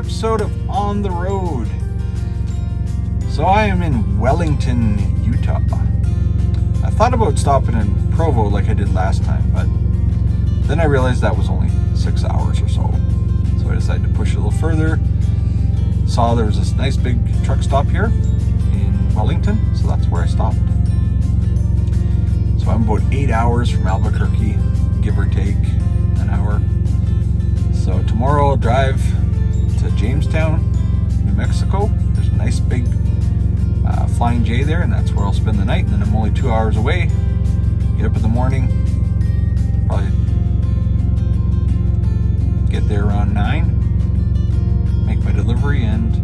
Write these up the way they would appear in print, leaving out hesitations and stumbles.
episode of On the Road. So I am in Wellington, Utah. I thought about stopping in Provo like I did last time, but then I realized that was only 6 hours or so. So I decided to push it a little further. Saw there was this nice big truck stop here in Wellington, so that's where I stopped. So I'm about 8 hours from Albuquerque, give or take an hour. So tomorrow I'll drive to Jamestown, New Mexico. There's a nice big Flying J there, and that's where I'll spend the night. And then I'm only 2 hours away. Get up in the morning, probably get there around 9, make my delivery, and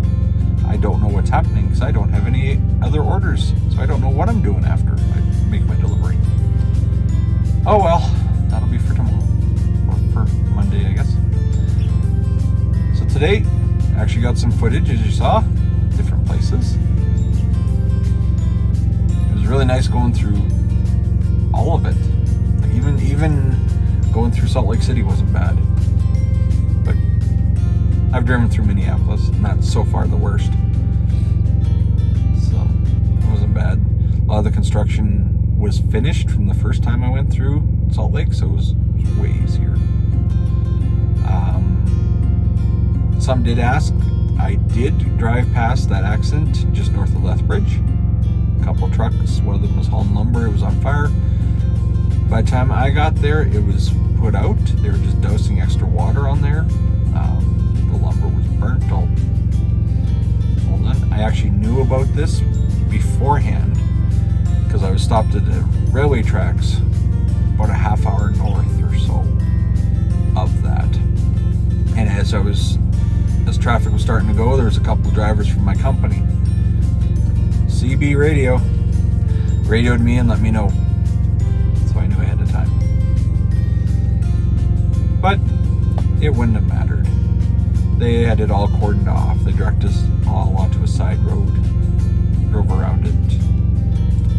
I don't know what's happening because I don't have any other orders. So I don't know what I'm doing after I make my delivery. Oh well, that'll be for tomorrow, or for Monday, I guess. So today, I actually got some footage, as you saw, different places. It was really nice going through all of it. Like even going through Salt Lake City wasn't bad. But I've driven through Minneapolis, and that's so far the worst. So it wasn't bad. A lot of the construction was finished from the first time I went through Salt Lake, so it was way easier. Some did ask. I did drive past that accident just north of Lethbridge. A couple trucks, one of them was hauling lumber, it was on fire. By the time I got there, it was put out. They were just dousing extra water on there. The lumber was burnt all done. I actually knew about this beforehand because I was stopped at the railway tracks about a half hour north or so of that. And as traffic was starting to go, there was a couple of drivers from my company. CB Radio radioed me and let me know. So I knew ahead of time. But it wouldn't have mattered. They had it all cordoned off. They directed us all onto a side road. Drove around it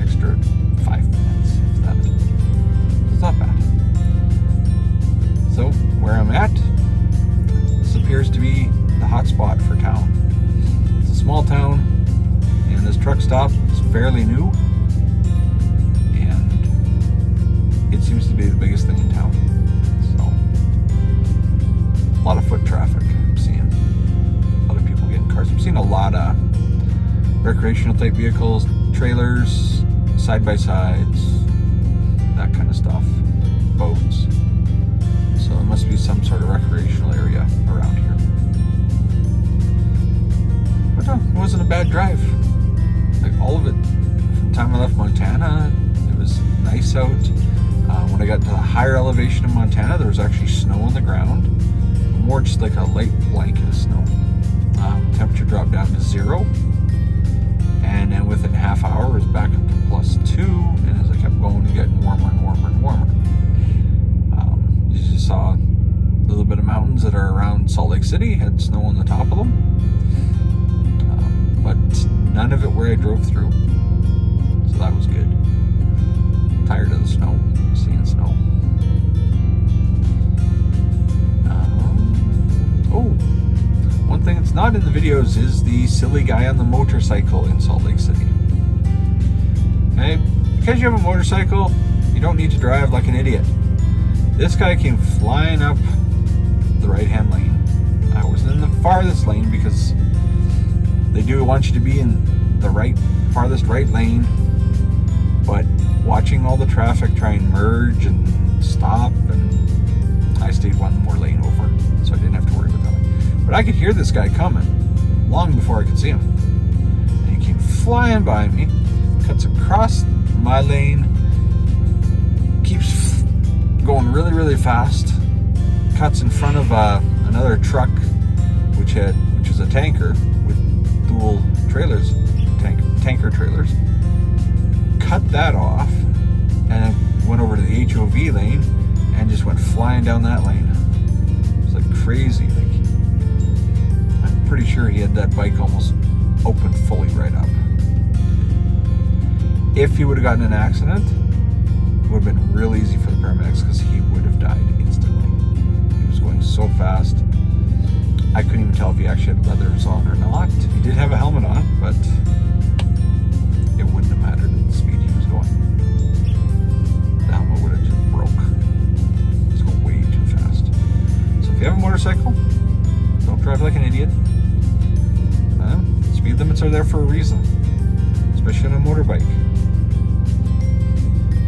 extra 5 minutes, if that. It's not bad. So, where I'm at, this appears to be the hot spot for town. It's a small town, and this truck stop is fairly new, and it seems to be the biggest thing in town. So, a lot of foot traffic. I'm seeing a lot of people getting cars. I'm seeing a lot of recreational type vehicles, trailers, side-by-sides, that kind of stuff, boats. So it must be some sort of recreational area around here. But it wasn't a bad drive. Like all of it, from the time I left Montana, it was nice out. When I got to the higher elevation of Montana, there was actually snow on the ground. More just like a light blanket of snow. Temperature dropped down to 0. And then within a half hour, it was back up to +2. And as I kept going, it getting warmer and warmer and warmer. You just saw a little bit of mountains that are around Salt Lake City, had snow on the top of them. But none of it where I drove through. So that was good. Tired of the snow, seeing snow. One thing that's not in the videos is the silly guy on the motorcycle in Salt Lake City. Okay? Because you have a motorcycle, you don't need to drive like an idiot. This guy came flying up the right-hand lane. I was in the farthest lane because they do want you to be in the farthest right lane, but watching all the traffic try and merge and stop, and I stayed one more lane over, so I didn't have to worry about that. But I could hear this guy coming long before I could see him. And he came flying by me, cuts across my lane, keeps going really, really fast, cuts in front of another truck, which is a tanker with dual trailers, tanker trailers. Cut that off, and then went over to the HOV lane and just went flying down that lane. It's like crazy. Like, I'm pretty sure he had that bike almost open fully right up. If he would have gotten in an accident, it would have been real easy for the paramedics because he would have died instantly. He was going so fast. I couldn't even tell if he actually had leathers on or not. He did have a helmet on, but it wouldn't have mattered at the speed he was going. The helmet would have just broke. It's going way too fast. So if you have a motorcycle, don't drive like an idiot. Speed limits are there for a reason, especially on a motorbike.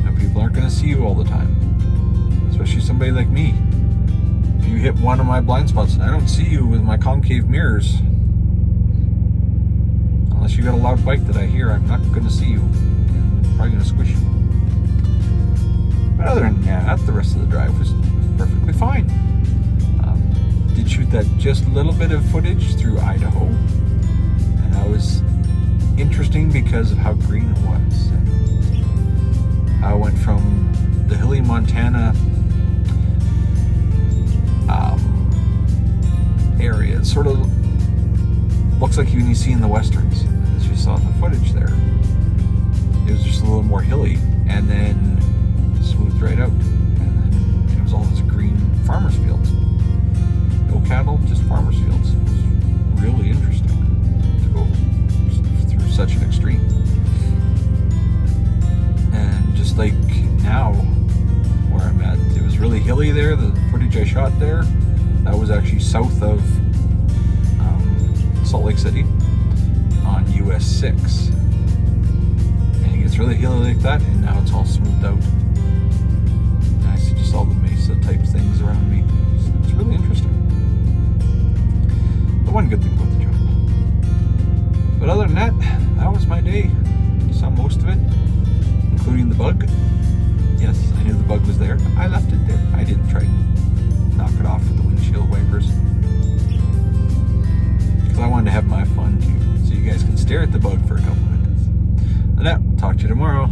Now, people aren't going to see you all the time, especially somebody like me. If you hit one of my blind spots and I don't see you with my concave mirrors, unless you got a loud bike that I hear, I'm not going to see you. I'm probably going to squish you. But other than that, the rest of the drive was perfectly fine. Did shoot that just little bit of footage through Idaho, and that was interesting because of how green it was. And I went from the hilly Montana area. It sort of looks like you see in the westerns, as you saw in the footage there. It was just a little more hilly, and then smoothed right out, and then it was all this green farmers fields. No cattle, just farmers fields. It was really interesting to go through such an extreme. And just like now, where I'm at, it was really hilly there. The footage I shot there, that was actually south of Salt Lake City on US 6. And it gets really hilly like that, and now it's all smoothed out. And I see just all the mesa type things around me. It's really interesting. The one good thing about the job. But other than that, that was my day. Saw most of it, including the bug. Yes, I knew the bug was there. I left it there. I didn't try and knock it off with the windshield wipers. Because I wanted to have my fun too. So you guys can stare at the bug for a couple minutes. And that, talk to you tomorrow.